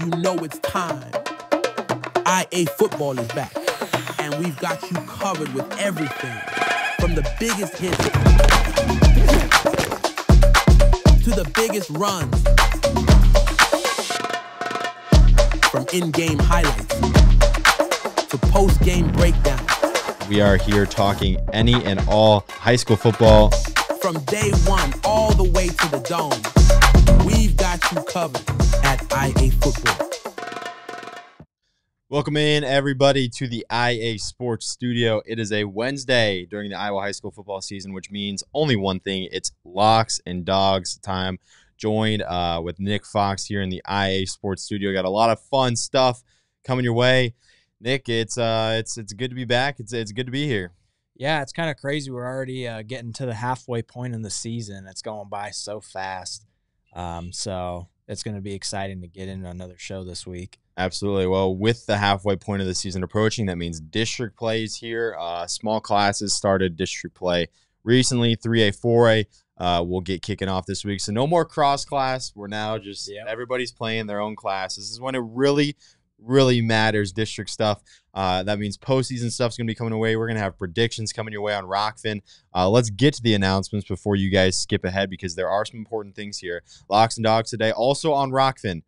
you know it's time. IAfootball is back, and we've got you covered with everything from the biggest hits to the biggest runs, from in-game highlights to post-game breakdowns. We are here talking any and all high school football. From day one all the way to the dome, we've got you covered at IAfootball. Welcome in, everybody, to the IA Sports Studio. It is a Wednesday during the Iowa high school football season, which means only one thing. It's Locks and Dogs time. Joined with Nick Fox here in the IA Sports Studio. Got a lot of fun stuff coming your way. Nick, it's good to be back. It's good to be here. Yeah, it's kind of crazy. We're already getting to the halfway point in the season. It's going by so fast. So it's going to be exciting to get into another show this week. Absolutely. Well, with the halfway point of the season approaching, that means district play is here. Small classes started district play recently. 3A, 4A will get kicking off this week. So no more cross class. We're now just everybody's playing their own class. This is when it really matters, district stuff. That means postseason stuff's going to be coming away. We're going to have predictions coming your way on Rockfin. Let's get to the announcements before you guys skip ahead, because there are some important things here. Locks and Dogs today. Also on Rockfin,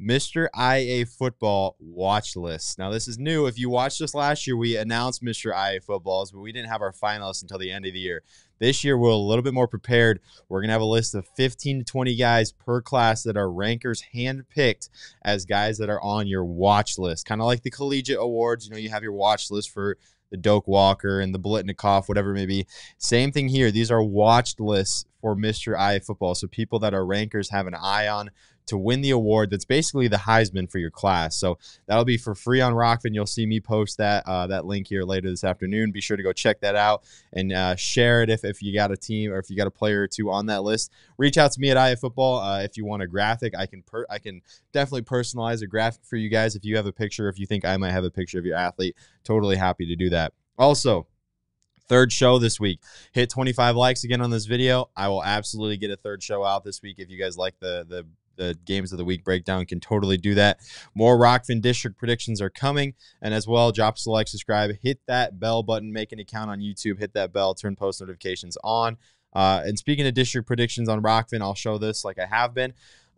Mr. IAfootball watch list. Now, this is new. If you watched us last year, we announced Mr. IAfootballs, but we didn't have our finalists until the end of the year. This year, we're a little bit more prepared. We're going to have a list of 15 to 20 guys per class that are rankers handpicked as guys that are on your watch list. Kind of like the collegiate awards. You know, you have your watch list for the Doak Walker and the Blitnikoff, whatever it may be. Same thing here. These are watched lists for Mr. IAfootball. So people that are rankers have an eye on to win the award. That's basically the Heisman for your class. So that'll be for free on Rockfin. You'll see me post that link here later this afternoon. Be sure to go check that out and share it if you got a team or if you got a player or two on that list. Reach out to me at IAfootball if you want a graphic. I can definitely personalize a graphic for you guys. If you have a picture, if you think I might have a picture of your athlete, totally happy to do that. Also, third show this week. Hit 25 likes again on this video. I will absolutely get a third show out this week. If you guys like the games of the week breakdown, can totally do that. More Rockfin district predictions are coming, and as well, drop a like, subscribe, hit that bell button, make an account on YouTube, hit that bell, turn post notifications on. And speaking of district predictions on Rockfin, I'll show this like I have been.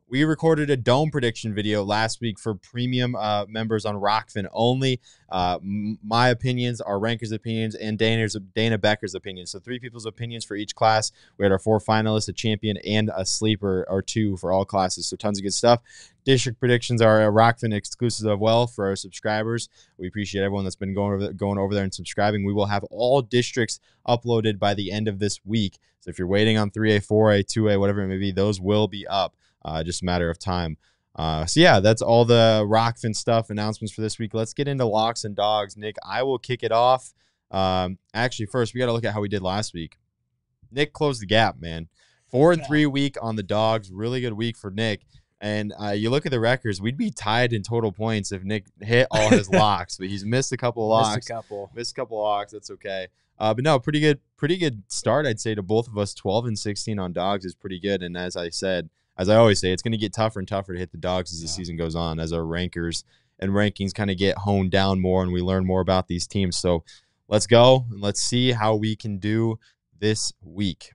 We recorded a dome prediction video last week for premium members on Rockfin only. My opinions, our rankers' opinions, and Dana Becker's opinions. So 3 people's opinions for each class. We had our 4 finalists, a champion, and a sleeper or 2 for all classes. So tons of good stuff. District predictions are a Rockfin exclusive as well for our subscribers. We appreciate everyone that's been going over there and subscribing. We will have all districts uploaded by the end of this week. So if you're waiting on 3A, 4A, 2A, whatever it may be, those will be up. Just a matter of time. So yeah, that's all the Rockfin stuff, announcements for this week. Let's get into Locks and Dogs. Nick, I will kick it off. Actually, first, we got to look at how we did last week. Nick closed the gap, man. 4-3 week on the Dogs. Really good week for Nick. And you look at the records, we'd be tied in total points if Nick hit all his locks. But he's missed a couple of locks. Missed a couple of locks. That's okay. But no, pretty good start, I'd say, to both of us. 12-16 on Dogs is pretty good. And as I always say, it's going to get tougher and tougher to hit the Dogs as the season goes on, as our rankers and rankings kind of get honed down more and we learn more about these teams. So let's go and let's see how we can do this week.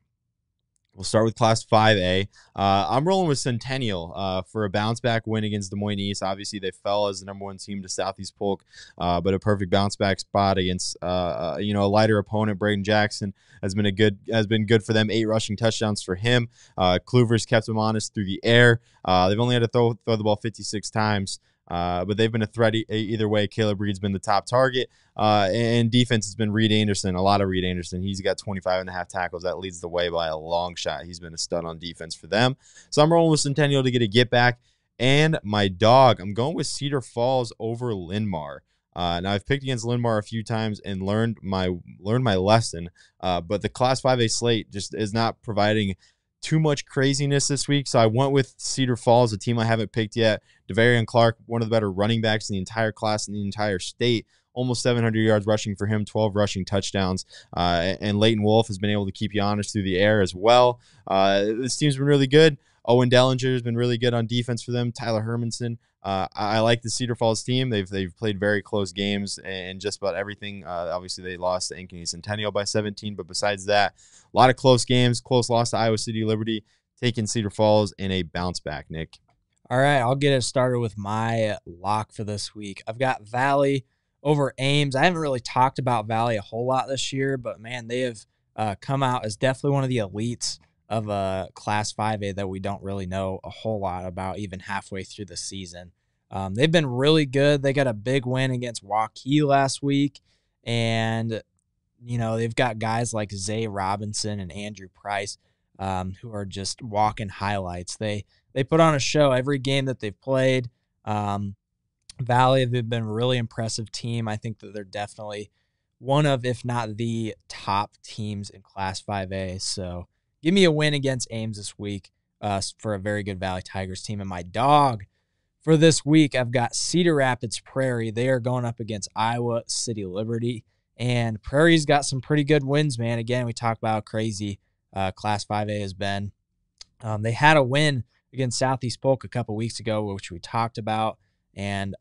We'll start with Class 5A. I'm rolling with Centennial for a bounce-back win against Des Moines East. Obviously, they fell as the #1 team to Southeast Polk, but a perfect bounce-back spot against a lighter opponent. Braden Jackson has been good for them. 8 rushing touchdowns for him. Kluver's kept him honest through the air. They've only had to throw the ball 56 times. But they've been a threat either way. Caleb Reed's been the top target. And defense has been Reed Anderson, a lot of Reed Anderson. He's got 25.5 tackles. That leads the way by a long shot. He's been a stud on defense for them. So I'm rolling with Centennial to get a get back. And my dog, I'm going with Cedar Falls over Linn-Mar. Now, I've picked against Linn-Mar a few times and learned my lesson. But the Class 5A slate just is not providing too much craziness this week, so I went with Cedar Falls, a team I haven't picked yet. DeVarian Clark, one of the better running backs in the entire class in the entire state. Almost 700 yards rushing for him, 12 rushing touchdowns. And Leighton Wolf has been able to keep you honest through the air as well. This team's been really good. Owen Dellinger has been really good on defense for them. Tyler Hermanson. I like the Cedar Falls team. They've played very close games and just about everything. Obviously, they lost to Ankeny Centennial by 17, but besides that, a lot of close games. Close loss to Iowa City Liberty. Taking Cedar Falls in a bounce back, Nick. All right, I'll get it started with my lock for this week. I've got Valley over Ames. I haven't really talked about Valley a whole lot this year, but, man, they have come out as definitely one of the elites of Class 5A that we don't really know a whole lot about even halfway through the season. They've been really good. They got a big win against Hawkeyes last week, and, they've got guys like Zay Robinson and Andrew Price who are just walking highlights. They put on a show every game that they've played. Valley, they've been a really impressive team. I think that they're definitely one of, if not the top teams in Class 5A. So give me a win against Ames this week for a very good Valley Tigers team. And my dog for this week, I've got Cedar Rapids Prairie. They are going up against Iowa City Liberty. And Prairie's got some pretty good wins, man. Again, we talked about how crazy Class 5A has been. They had a win against Southeast Polk a couple weeks ago, which we talked about. And,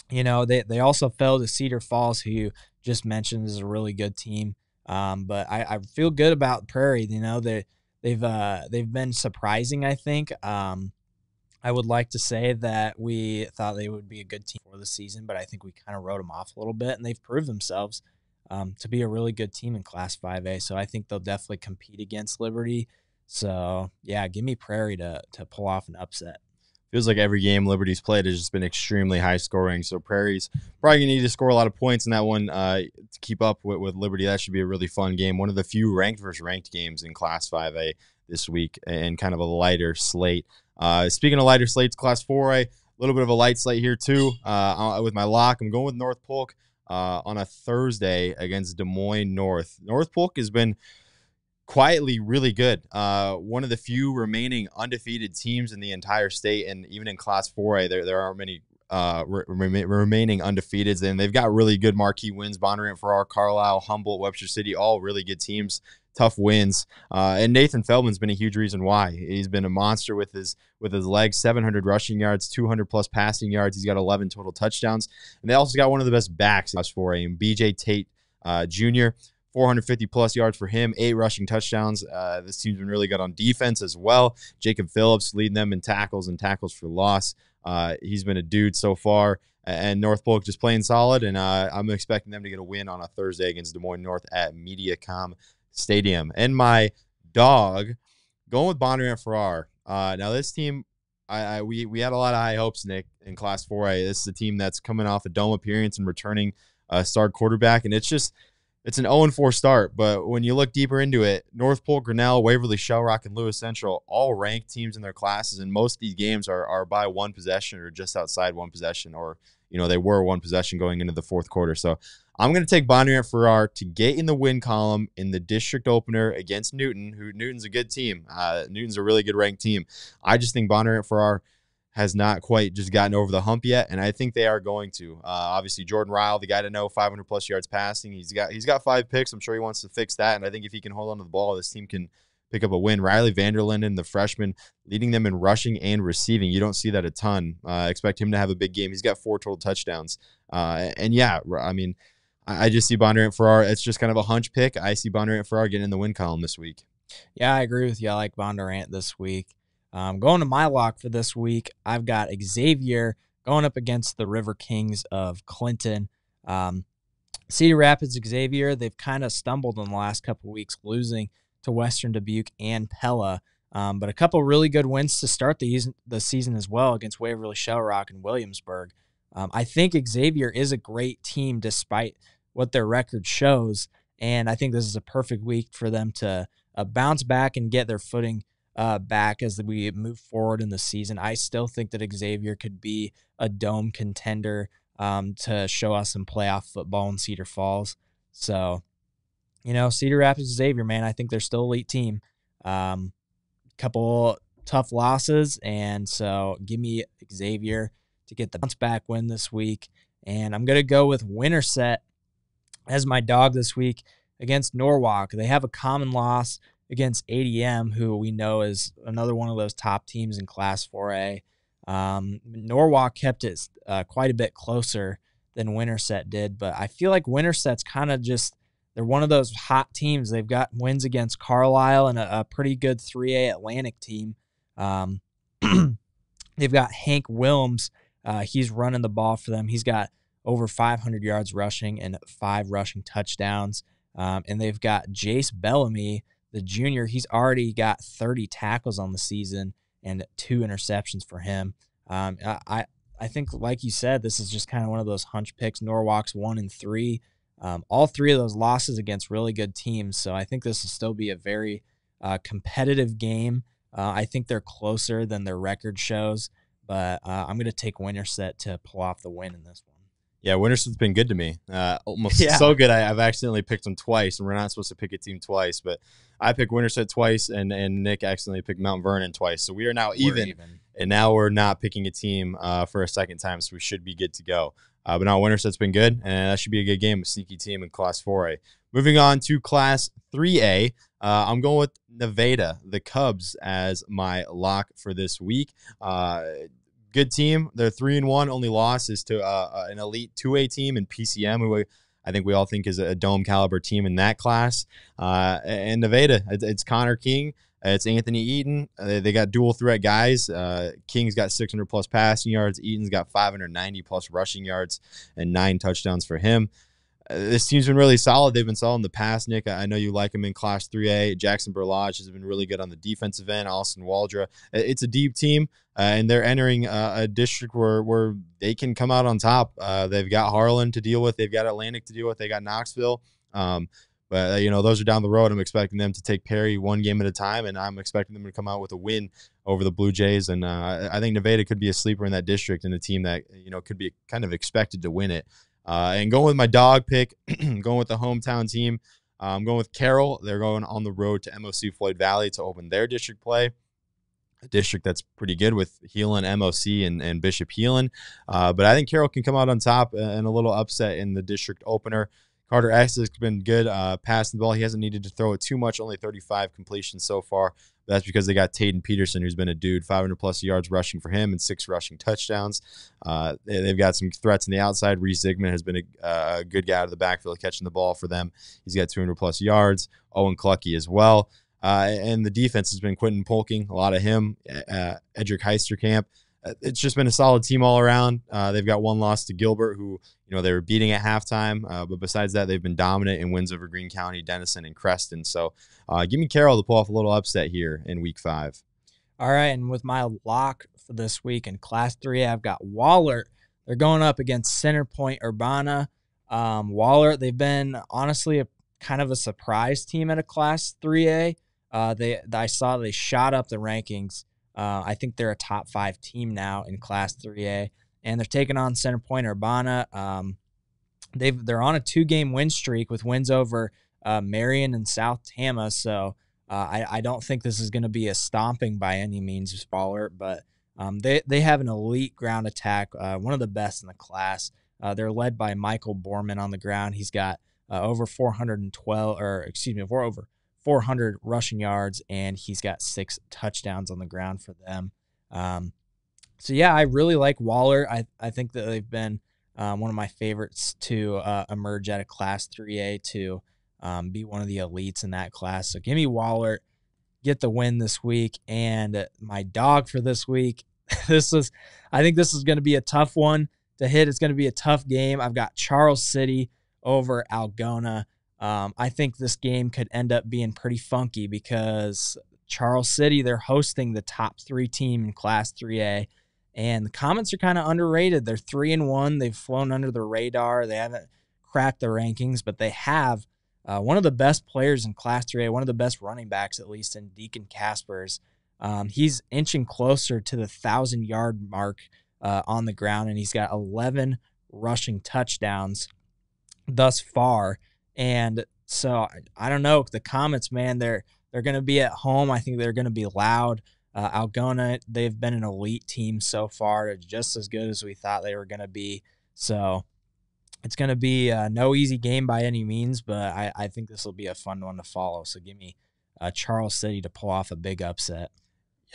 they also fell to Cedar Falls, who you just mentioned is a really good team. But I feel good about Prairie. They've been surprising, I think. I would like to say that we thought they would be a good team for the season, but I think we kind of wrote them off a little bit, and they've proved themselves to be a really good team in Class 5A. So I think they'll definitely compete against Liberty. So, yeah, give me Prairie to pull off an upset. Feels like every game Liberty's played has just been extremely high scoring. So Prairie's probably going to need to score a lot of points in that one to keep up with Liberty. That should be a really fun game. One of the few ranked versus ranked games in Class 5A this week, and kind of a lighter slate. Speaking of lighter slates, Class 4A, a little bit of a light slate here too. With my lock, I'm going with North Polk on a Thursday against Des Moines North. North Polk has been quietly really good. One of the few remaining undefeated teams in the entire state, and even in Class 4A, there aren't many remaining undefeateds, and they've got really good marquee wins. Bonnarant, Farrar, Carlisle, Humboldt, Webster City, all really good teams. Tough wins, and Nathan Feldman's been a huge reason why. He's been a monster with his legs. 700 rushing yards, 200 plus passing yards. He's got 11 total touchdowns, and they also got one of the best backs in Class 4A, and BJ Tate Jr. 450 plus yards for him, 8 rushing touchdowns. This team's been really good on defense as well. Jacob Phillips leading them in tackles and tackles for loss. He's been a dude so far. And North Polk just playing solid, and I'm expecting them to get a win on a Thursday against Des Moines North at MediaCom Stadium. And my dog, going with Bonnarant Farrar. Now this team, we had a lot of high hopes, Nick, in Class 4A. This is a team that's coming off a dome appearance and returning a star quarterback, and it's an 0-4 start. But when you look deeper into it, North Polk, Grinnell, Waverly, Shell Rock, and Lewis Central all ranked teams in their classes, and most of these games are by one possession or just outside one possession, or they were one possession going into the fourth quarter. So I'm going to take Bonnarant Farrar to get in the win column in the district opener against Newton, who Newton's a good team. Newton's a really good ranked team. I just think Bonnarant Farrar has not quite just gotten over the hump yet, and I think they are going to. Obviously, Jordan Ryle, the guy to know, 500 plus yards passing. He's got 5 picks. I'm sure he wants to fix that, and I think if he can hold on to the ball, this team can pick up a win. Riley Vanderlinden, the freshman, leading them in rushing and receiving. You don't see that a ton. Expect him to have a big game. He's got 4 total touchdowns. And yeah, I mean, I just see Bonnarant Farrar. It's just kind of a hunch pick. I see Bonnarant Farrar getting in the win column this week. Yeah, I agree with you. I like Bonnarant this week. Going to my lock for this week, I've got Xavier going up against the River Kings of Clinton. Cedar Rapids Xavier, they've kind of stumbled in the last couple of weeks, losing to Western Dubuque and Pella. But a couple really good wins to start the season as well against Waverly, Shell Rock, and Williamsburg. I think Xavier is a great team despite what their record shows, and I think this is a perfect week for them to bounce back and get their footing back as we move forward in the season. I still think that Xavier could be a dome contender to show us some playoff football in Cedar Falls. So, Cedar Rapids Xavier, man, I think they're still an elite team. Couple tough losses, and so give me Xavier to get the bounce back win this week. And I'm going to go with Winterset as my dog this week against Norwalk. They have a common loss against ADM, who we know is another one of those top teams in Class 4A. Norwalk kept it quite a bit closer than Winterset did, but I feel like Winterset's kind of just, they're one of those hot teams. They've got wins against Carlisle and a pretty good 3A Atlantic team. They've got Hank Wilms. He's running the ball for them. He's got over 500 yards rushing and 5 rushing touchdowns. And they've got Jace Bellamy, the junior. He's already got 30 tackles on the season and 2 interceptions for him. I think, like you said, this is just kind of one of those hunch picks. Norwalk's 1-3. All 3 of those losses against really good teams. So I think this will still be a very competitive game. I think they're closer than their record shows, but I'm going to take Winterset to pull off the win in this one. Yeah, Winterset's been good to me. Almost Yeah. so good I've accidentally picked them twice, and we're not supposed to pick a team twice, but I picked Winterset twice, and Nick accidentally picked Mount Vernon twice. So we are now even. And now we're not picking a team for a second time, so we should be good to go. But now Winterset's been good, and that should be a good game, a sneaky team in Class 4A. Moving on to Class 3A, I'm going with Nevada, the Cubs, as my lock for this week. Good team. They're 3-1. Only loss is to an elite 2A team in PCM, who I think we all think is a dome caliber team in that class. And Nevada, it's Connor King. It's Anthony Eaton. They got dual threat guys. King's got 600 plus passing yards. Eaton's got 590 plus rushing yards and 9 touchdowns for him. This team's been really solid. They've been solid in the past, Nick. I know you like them in Class 3A. Jackson Burlage has been really good on the defensive end. Austin Waldra. It's a deep team, and they're entering a district where they can come out on top. They've got Harlan to deal with. They've got Atlantic to deal with. They got Knoxville. But, those are down the road. I'm expecting them to take Perry one game at a time, and I'm expecting them to come out with a win over the Blue Jays. And I think Nevada could be a sleeper in that district and a team that, could be kind of expected to win it. And going with my dog pick, going with the hometown team, I'm going with Carroll. They're going on the road to MOC Floyd Valley to open their district play. A district that's pretty good with Heelan, MOC, and Bishop Heelan. But I think Carroll can come out on top and a little upset in the district opener. Carter X has been good passing the ball. He hasn't needed to throw it too much, only 35 completions so far. But that's because they got Taden Peterson, who's been a dude, 500-plus yards rushing for him and 6 rushing touchdowns. They've got some threats on the outside. Reese Zigman has been a good guy out of the backfield catching the ball for them. He's got 200-plus yards. Owen Clucky as well. And the defense has been Quentin Polking, a lot of him, Edric Heisterkamp. It's just been a solid team all around. They've got one loss to Gilbert, who they were beating at halftime. But besides that, they've been dominant in wins over Greene County, Denison, and Creston. So give me Carroll to pull off a little upset here in Week 5. All right, and with my lock for this week in Class 3A, I've got Wahlert. They're going up against Centerpoint Urbana. Wahlert, they've been honestly kind of a surprise team at a Class 3A. I saw they shot up the rankings. I think they're a top 5 team now in Class 3A, and they're taking on Centerpoint Urbana. They're on a 2-game win streak with wins over Marion and South Tama, so I don't think this is going to be a stomping by any means of Wahlert, but they have an elite ground attack, one of the best in the class. They're led by Michael Borman on the ground. He's got over 400 rushing yards, and he's got 6 touchdowns on the ground for them. So yeah, I really like Wahlert. I think that they've been one of my favorites to emerge at a Class 3A to be one of the elites in that class. So give me Wahlert, get the win this week. And my dog for this week, I think this is going to be a tough one to hit. It's going to be a tough game. I've got Charles City over Algona. I think this game could end up being pretty funky because Charles City, they're hosting the top 3 team in Class 3A, and the Comets are kind of underrated. They're 3-1. They've flown under the radar. They haven't cracked the rankings, but they have one of the best players in Class 3A, one of the best running backs, at least, in Deacon Caspers. He's inching closer to the 1,000-yard mark on the ground, and he's got 11 rushing touchdowns thus far. And so I don't know, the Comets, man, they're going to be at home. I think they're going to be loud. Algona, they've been an elite team so far. They're just as good as we thought they were going to be. So it's going to be no easy game by any means, but I think this will be a fun one to follow. So give me Charles City to pull off a big upset.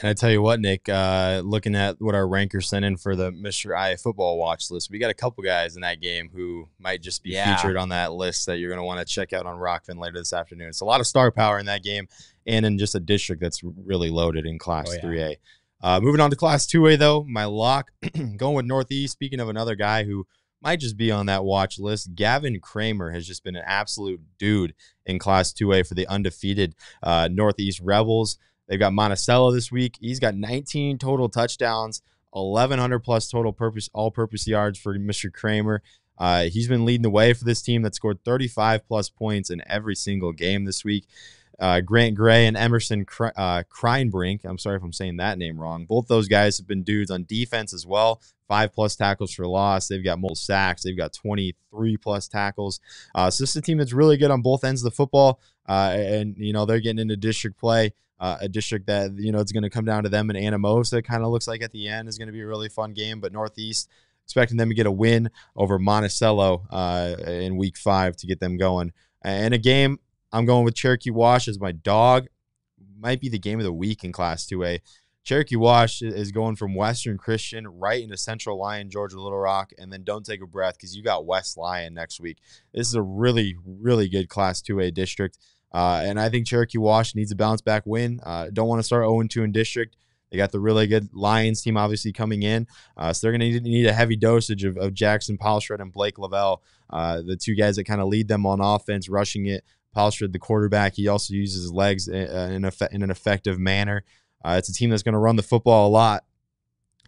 And I tell you what, Nick, looking at what our rankers sent in for the Mr. IAfootball watch list, we got a couple guys in that game who might just be featured on that list that you're going to want to check out on Rockfin later this afternoon. It's a lot of star power in that game and in just a district that's really loaded in Class 3A. Moving on to Class 2A, though, my lock, going with Northeast. Speaking of another guy who might just be on that watch list, Gavin Kramer has just been an absolute dude in Class 2A for the undefeated Northeast Rebels. They've got Monticello this week. He's got 19 total touchdowns, 1,100 plus total all-purpose yards for Mr. Kramer. He's been leading the way for this team that scored 35 plus points in every single game this week. Grant Gray and Emerson Kreinbrink, I'm sorry if I'm saying that name wrong. Both those guys have been dudes on defense as well. 5+ tackles for loss. They've got multiple sacks. They've got 23+ tackles. So this is a team that's really good on both ends of the football. And they're getting into district play. A district that, it's going to come down to them and Anamosa. It kind of looks like at the end is going to be a really fun game. But Northeast, expecting them to get a win over Monticello in Week 5 to get them going. And a game, I'm going with Cherokee Wash as my dog. Might be the game of the week in Class 2A. Cherokee Wash is going from Western Christian right into Central Lyon, Georgia Little Rock, and then don't take a breath because you got West Lyon next week. This is a really, really good Class 2A district. And I think Cherokee Wash needs a bounce-back win. Don't want to start 0-2 in district. They got the really good Lions team obviously coming in. So they're going to need a heavy dosage of Jackson Palshred and Blake Lavelle, the two guys that kind of lead them on offense, rushing it. Palshred, the quarterback, he also uses his legs in an effective manner. It's a team that's going to run the football a lot,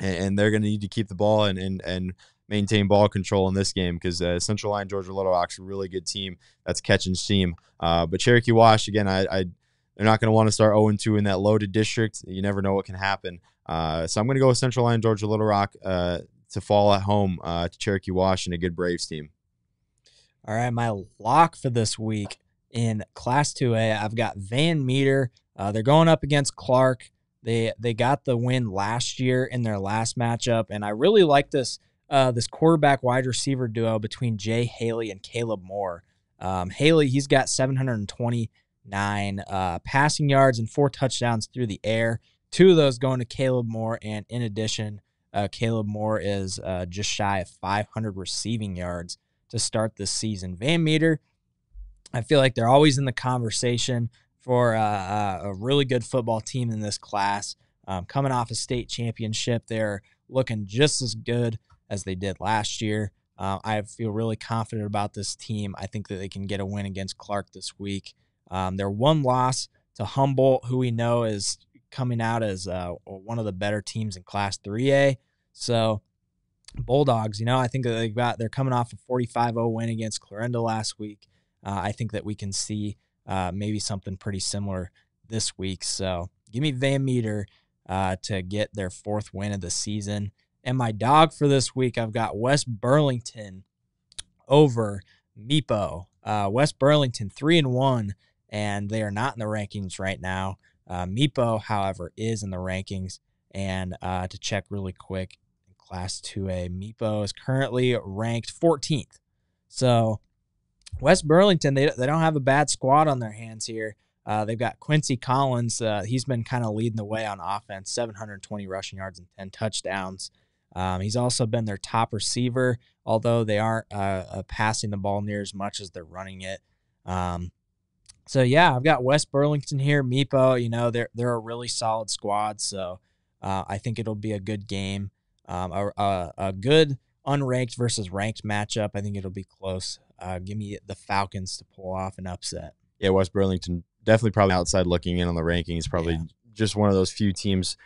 and they're going to need to keep the ball and maintain ball control in this game because Central Lyon, Georgia Little Rock's a really good team that's catching steam. But Cherokee Wash, again, they're not going to want to start 0-2 in that loaded district. You never know what can happen. So I'm going to go with Central Lyon, Georgia Little Rock to fall at home to Cherokee Wash and a good Braves team. All right, my lock for this week in Class 2A, I've got Van Meter. They're going up against Clark. They got the win last year in their last matchup, and I really like this quarterback wide receiver duo between Jay Haley and Caleb Moore. Haley, he's got 729 passing yards and 4 touchdowns through the air. 2 of those going to Caleb Moore, and in addition, Caleb Moore is just shy of 500 receiving yards to start this season. Van Meter, I feel like they're always in the conversation for a really good football team in this class. Coming off a state championship, they're looking just as good as they did last year. I feel really confident about this team. I think that they can get a win against Clark this week. Their one loss to Humboldt, who we know is coming out as one of the better teams in Class 3A. So Bulldogs, I think that they're coming off a 45-0 win against Clarinda last week. I think that we can see maybe something pretty similar this week. So give me Van Meter to get their 4th win of the season. And my dog for this week, I've got West Burlington over Meepo. West Burlington 3-1, and they are not in the rankings right now. Meepo, however, is in the rankings. And to check really quick, in Class 2A, Meepo is currently ranked 14th. So West Burlington, they don't have a bad squad on their hands here. They've got Quincy Collins. He's been kind of leading the way on offense, 720 rushing yards and 10 touchdowns. He's also been their top receiver, although they aren't passing the ball near as much as they're running it. So, yeah, I've got West Burlington here. Meepo, they're a really solid squad, so I think it'll be a good game. A good unranked versus ranked matchup. I think it'll be close. Give me the Falcons to pull off an upset. Yeah, West Burlington definitely probably outside looking in on the rankings. Probably just one of those few teams,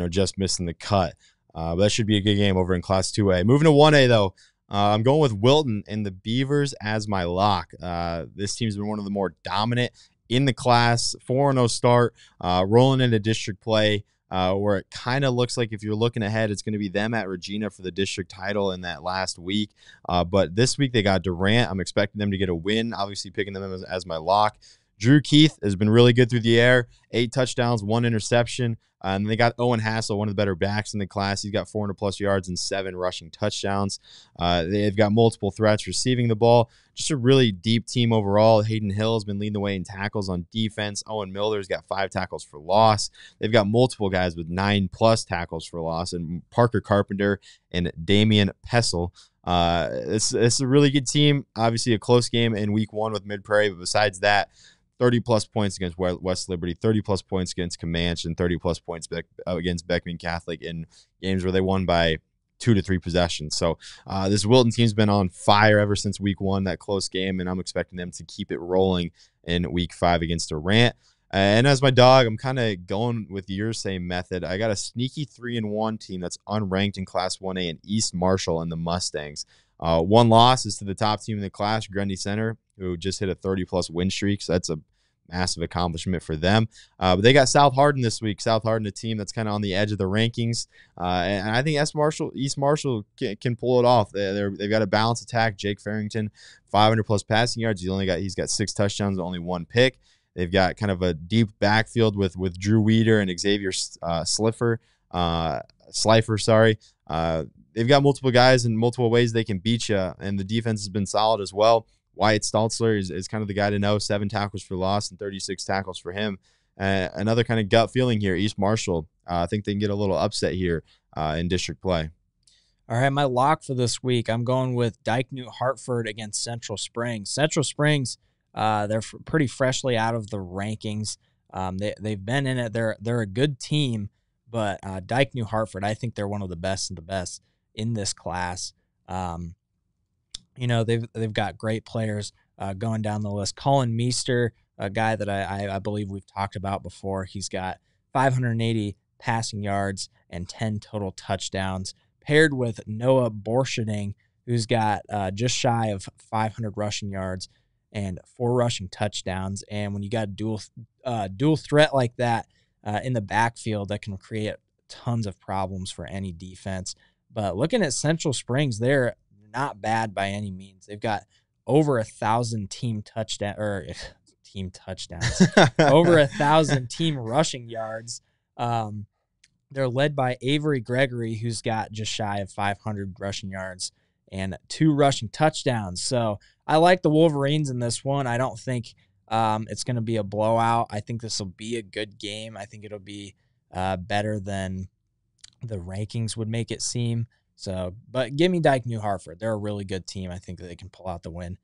just missing the cut. But that should be a good game over in Class 2A. Moving to 1A, though, I'm going with Wilton and the Beavers as my lock. This team's been one of the more dominant in the class. 4-0 start, rolling into district play. Where it kind of looks like if you're looking ahead, it's going to be them at Regina for the district title in that last week. But this week they got Durant. I'm expecting them to get a win, obviously picking them as my lock. Drew Keith has been really good through the air, 8 touchdowns, 1 interception. And they got Owen Hassel, one of the better backs in the class. He's got 400-plus yards and 7 rushing touchdowns. They've got multiple threats receiving the ball. Just a really deep team overall. Hayden Hill has been leading the way in tackles on defense. Owen Miller's got 5 tackles for loss. They've got multiple guys with 9-plus tackles for loss, and Parker Carpenter and Damian Pessel. It's a really good team. Obviously, a close game in week 1 with Mid-Prairie, but besides that, 30-plus points against West Liberty, 30-plus points against Comanche, and 30-plus points against Beckman Catholic in games where they won by 2 to 3 possessions. So this Wilton team's been on fire ever since week 1, that close game, and I'm expecting them to keep it rolling in week 5 against Durant. And as my dog, I'm kind of going with your same method. I got a sneaky 3-1 team that's unranked in Class 1A in East Marshall and the Mustangs. One loss is to the top team in the class, Grundy Center, who just hit a 30-plus win streak, so that's a massive accomplishment for them. But they got South Hardin this week. South Hardin, a team that's kind of on the edge of the rankings. And I think East Marshall can pull it off. They've got a balanced attack. Jake Farrington, 500-plus passing yards. He's got 6 touchdowns and only 1 pick. They've got kind of a deep backfield with Drew Weeder and Xavier Slifer. They've got multiple guys in multiple ways they can beat you, and the defense has been solid as well. Wyatt Staltzler is kind of the guy to know, 7 tackles for loss and 36 tackles for him. Another kind of gut feeling here, East Marshall. I think they can get a little upset here in district play. All right, my lock for this week, I'm going with Dyke New Hartford against Central Springs. Central Springs, they're pretty freshly out of the rankings. They've been in it. They're a good team, but Dyke New Hartford, I think they're one of the best of the best in this class. They've got great players going down the list. Colin Meester, a guy that I believe we've talked about before. He's got 580 passing yards and 10 total touchdowns, paired with Noah Borshading, who's got just shy of 500 rushing yards and 4 rushing touchdowns. And when you got a dual threat like that in the backfield, that can create tons of problems for any defense. But looking at Central Springs, they're not bad by any means. They've got over 1,000 team touchdowns, over 1,000 team rushing yards. They're led by Avery Gregory, who's got just shy of 500 rushing yards and 2 rushing touchdowns. So I like the Wolverines in this one. I don't think it's going to be a blowout. I think this will be a good game. I think it'll be better than the rankings would make it seem. So, but give me Dyke New Hartford. They're a really good team. I think that they can pull out the win.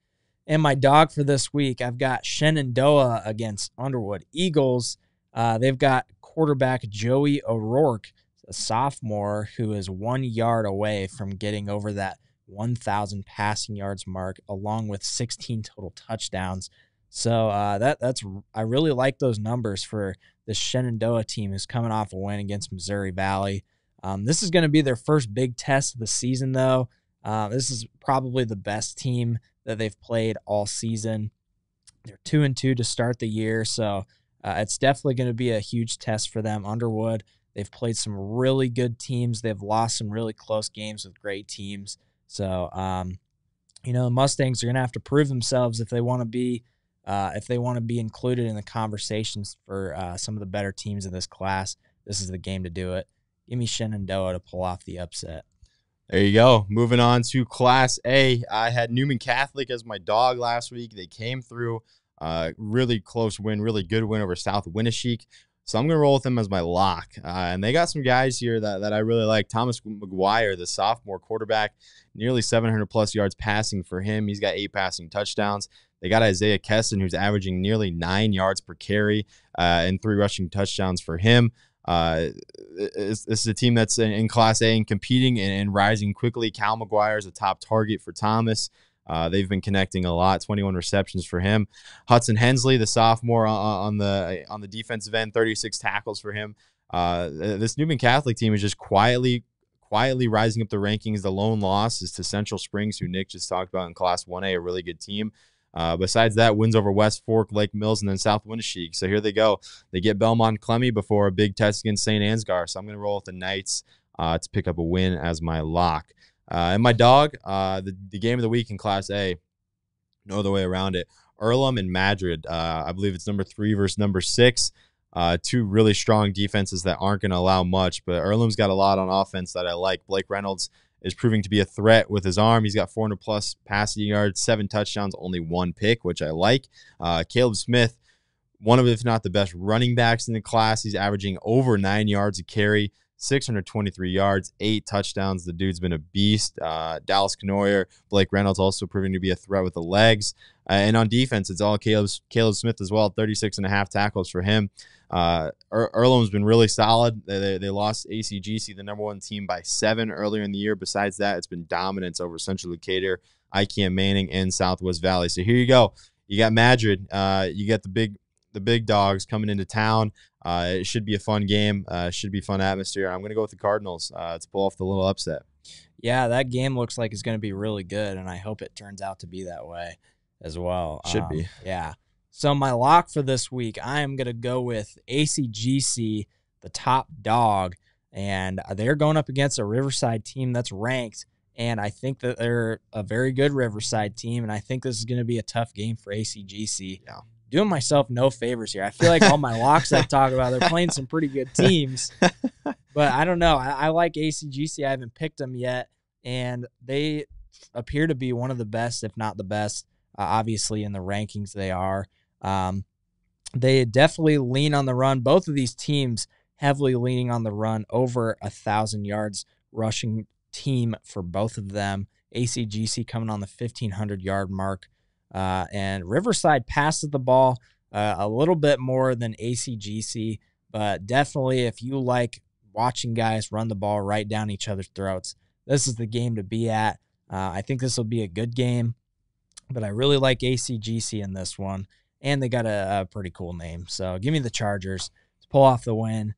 And my dog for this week, I've got Shenandoah against Underwood Eagles. They've got quarterback Joey O'Rourke, a sophomore, who is 1 yard away from getting over that 1,000 passing yards mark, along with 16 total touchdowns. So I really like those numbers for the Shenandoah team, who's coming off a win against Missouri Valley. This is going to be their first big test of the season, though. This is probably the best team that they've played all season. They're 2-2 to start the year, so it's definitely going to be a huge test for them. Underwood, they've played some really good teams. They've lost some really close games with great teams. So, the Mustangs are going to have to prove themselves if they want to be included in the conversations for some of the better teams in this class. This is the game to do it. Give me Shenandoah to pull off the upset. There you go. Moving on to Class A. I had Newman Catholic as my dog last week. They came through really close win, really good win over South Winneshiek. So I'm going to roll with them as my lock. And they got some guys here that I really like. Thomas McGuire, the sophomore quarterback, nearly 700-plus yards passing for him. He's got 8 passing touchdowns. They got Isaiah Kesson, who's averaging nearly 9 yards per carry and 3 rushing touchdowns for him. This is a team that's in Class A and competing and rising quickly. Cal McGuire is a top target for Thomas. They've been connecting a lot, 21 receptions for him. Hudson Hensley, the sophomore on the defensive end, 36 tackles for him. This Newman Catholic team is just quietly rising up the rankings. The lone loss is to Central Springs, who Nick just talked about in Class 1A, a really good team. Besides that, wins over West Fork, Lake Mills, and then South Winneshiek. So here they go. They get Belmont Clemmy before a big test against St. Ansgar. So I'm going to roll with the Knights to pick up a win as my lock. And my dog, the game of the week in Class A, no other way around it. Earlham and Madrid. I believe it's number 3 versus number 6. Two really strong defenses that aren't going to allow much, but Earlham's got a lot on offense that I like. Blake Reynolds is proving to be a threat with his arm. He's got 400-plus passing yards, 7 touchdowns, only 1 pick, which I like. Caleb Smith, one of, if not the best running backs in the class. He's averaging over 9 yards a carry, 623 yards, 8 touchdowns. The dude's been a beast. Dallas Canoyer, Blake Reynolds also proving to be a threat with the legs. And on defense, it's all Caleb Smith as well, 36.5 tackles for him. Earlham's been really solid. They lost ACGC, the number 1 team, by 7 earlier in the year. Besides that, it's been dominance over Central Decatur, IKM Manning, and Southwest Valley. So here you go. You got Madrid. You got the big dogs coming into town. It should be a fun game. Should be fun atmosphere. I'm going to go with the Cardinals to pull off the little upset. Yeah, that game looks like it's going to be really good, and I hope it turns out to be that way as well. Should be. Yeah. So my lock for this week, I am going to go with ACGC, the top dog, and they're going up against a Riverside team that's ranked, and I think that they're a very good Riverside team, and I think this is going to be a tough game for ACGC. Yeah. Doing myself no favors here. I feel like all my locks I talk about, they're playing some pretty good teams, but I don't know. I like ACGC. I haven't picked them yet, and they appear to be one of the best, if not the best. Obviously, in the rankings, they are. They definitely lean on the run. Both of these teams heavily leaning on the run, over 1,000 yards rushing team for both of them. ACGC coming on the 1,500-yard mark. And Riverside passes the ball a little bit more than ACGC, but definitely if you like watching guys run the ball right down each other's throats, this is the game to be at. I think this will be a good game, but I really like ACGC in this one. And they got a pretty cool name. So give me the Chargers to pull off the win.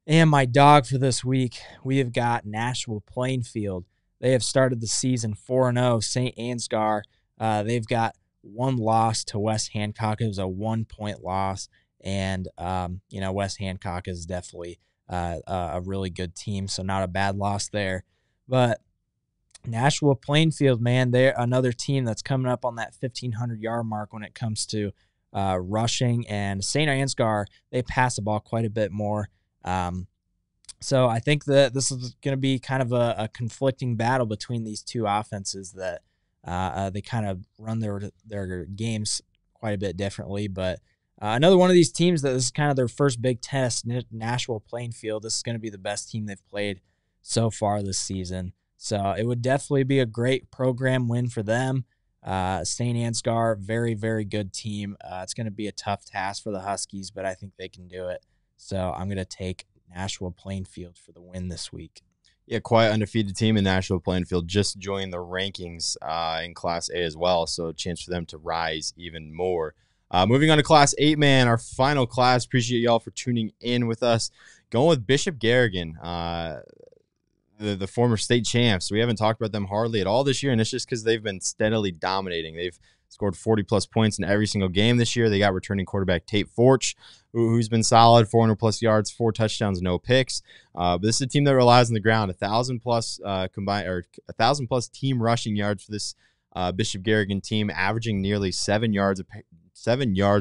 And my dog for this week, we have got Nashua Plainfield. They have started the season 4-0. St. Ansgar, they've got 1 loss to West Hancock. It was a 1-point loss. And, West Hancock is definitely a really good team, so not a bad loss there. But Nashua Plainfield, man, they're another team that's coming up on that 1,500-yard mark when it comes to rushing, and St. Ansgar, they pass the ball quite a bit more. So I think that this is going to be kind of a conflicting battle between these two offenses that they kind of run their games quite a bit differently. But another one of these teams that this is kind of their first big test, Nashua Plainfield. This is going to be the best team they've played so far this season. So it would definitely be a great program win for them. St. Ansgar, very, very good team. It's going to be a tough task for the Huskies, but I think they can do it. So I'm going to take Nashua Plainfield for the win this week. Yeah, quite undefeated team in Nashua Plainfield. Just joined the rankings in Class A as well, so a chance for them to rise even more. Moving on to Class 8, man, our final class. Appreciate y'all for tuning in with us. Going with Bishop Garrigan, the former state champs. We haven't talked about them hardly at all this year, and it's just because they've been steadily dominating. They've scored 40-plus points in every single game this year. They got returning quarterback Tate Forch, who's been solid, 400-plus yards, 4 touchdowns, no picks. But this is a team that relies on the ground. 1,000-plus combined, or 1,000-plus team rushing yards for this Bishop Garrigan team, averaging nearly 7 yards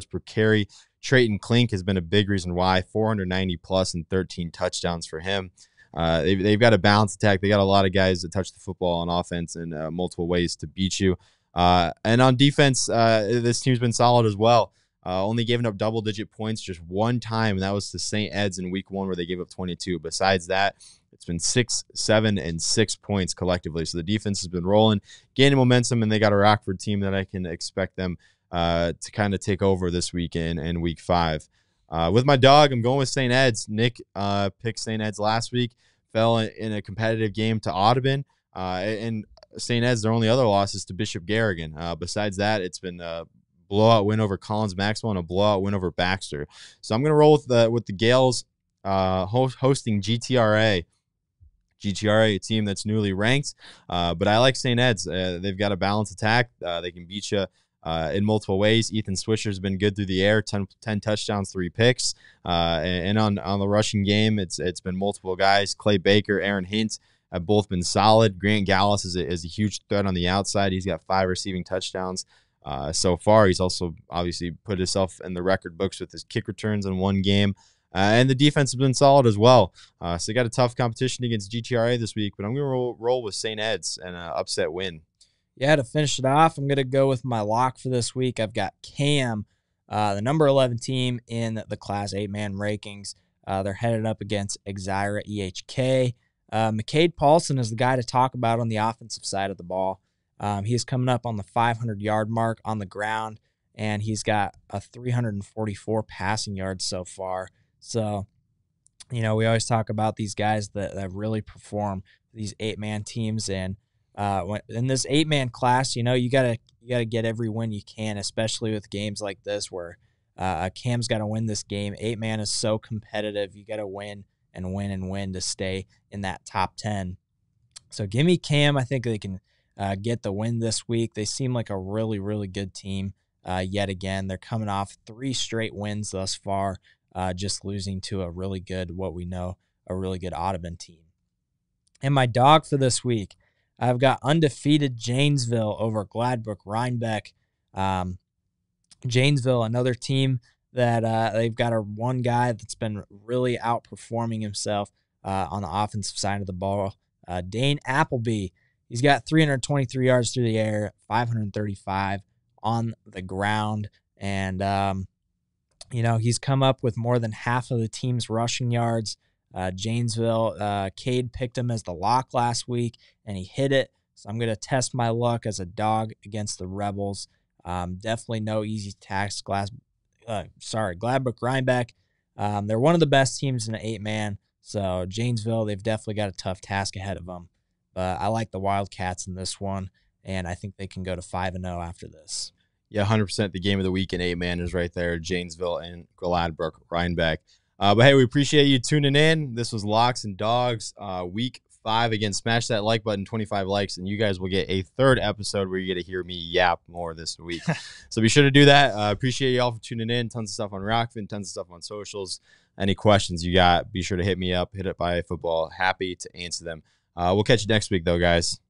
per carry. Trayton Klink has been a big reason why, 490-plus and 13 touchdowns for him. They've got a balanced attack. They got a lot of guys that touch the football on offense in multiple ways to beat you. And on defense, this team's been solid as well. Only giving up double-digit points just one time, and that was to St. Ed's in Week 1 where they gave up 22. Besides that, it's been 6, 7, and 6 points collectively. So the defense has been rolling, gaining momentum, and they got a Rockford team that I can expect them to kind of take over this weekend in Week 5. With my dog, I'm going with St. Ed's. Nick picked St. Ed's last week, fell in a competitive game to Audubon, and St. Ed's, their only other loss is to Bishop Garrigan. Besides that, it's been a blowout win over Collins Maxwell and a blowout win over Baxter. So I'm going to roll with the Gales hosting GTRA. GTRA, a team that's newly ranked, but I like St. Ed's. They've got a balanced attack. They can beat you in multiple ways. Ethan Swisher's been good through the air, 10 touchdowns, 3 picks. And on the rushing game, it's been multiple guys. Clay Baker, Aaron Hint have both been solid. Grant Gallus is a huge threat on the outside. He's got 5 receiving touchdowns so far. He's also obviously put himself in the record books with his kick returns in one game. And the defense has been solid as well. So they got a tough competition against GTRA this week, but I'm going to roll with St. Ed's and an upset win. Yeah, to finish it off, I'm going to go with my lock for this week. I've got Cam, the number 11 team in the Class 8-man rankings. They're headed up against Exira EHK. McCade Paulson is the guy to talk about on the offensive side of the ball. He's coming up on the 500-yard mark on the ground, and he's got a 344 passing yards so far. So, we always talk about these guys that really perform these 8-man teams, and in this 8-man class, you gotta get every win you can, especially with games like this where Cam's got to win this game. 8-man is so competitive. You got to win and win and win to stay in that top 10. So give me Cam. I think they can get the win this week. They seem like a really, really good team yet again. They're coming off 3 straight wins thus far, just losing to a really good Audubon team. And my dog for this week, I've got undefeated Janesville over Gladbrook Rhinebeck. Janesville, another team that they've got one guy that's been really outperforming himself on the offensive side of the ball. Dane Appleby, he's got 323 yards through the air, 535 on the ground, and he's come up with more than half of the team's rushing yards. Janesville, Cade picked him as the lock last week, and he hit it. So I'm going to test my luck as a dog against the Rebels. Definitely no easy task. Gladbrook Rhinebeck. They're one of the best teams in an 8-man. So Janesville, they've definitely got a tough task ahead of them. But I like the Wildcats in this one, and I think they can go to 5-0 after this. Yeah, 100% the game of the week in 8-man is right there, Janesville and Gladbrook Rhinebeck. But hey, we appreciate you tuning in. This was Locks and Dogs, week 5. Again, smash that like button, 25 likes, and you guys will get a 3rd episode where you get to hear me yap more this week. So be sure to do that. Appreciate you all for tuning in. Tons of stuff on Rockfin, tons of stuff on socials. Any questions you got, be sure to hit me up. Hit it by IAfootball. Happy to answer them. We'll catch you next week, though, guys.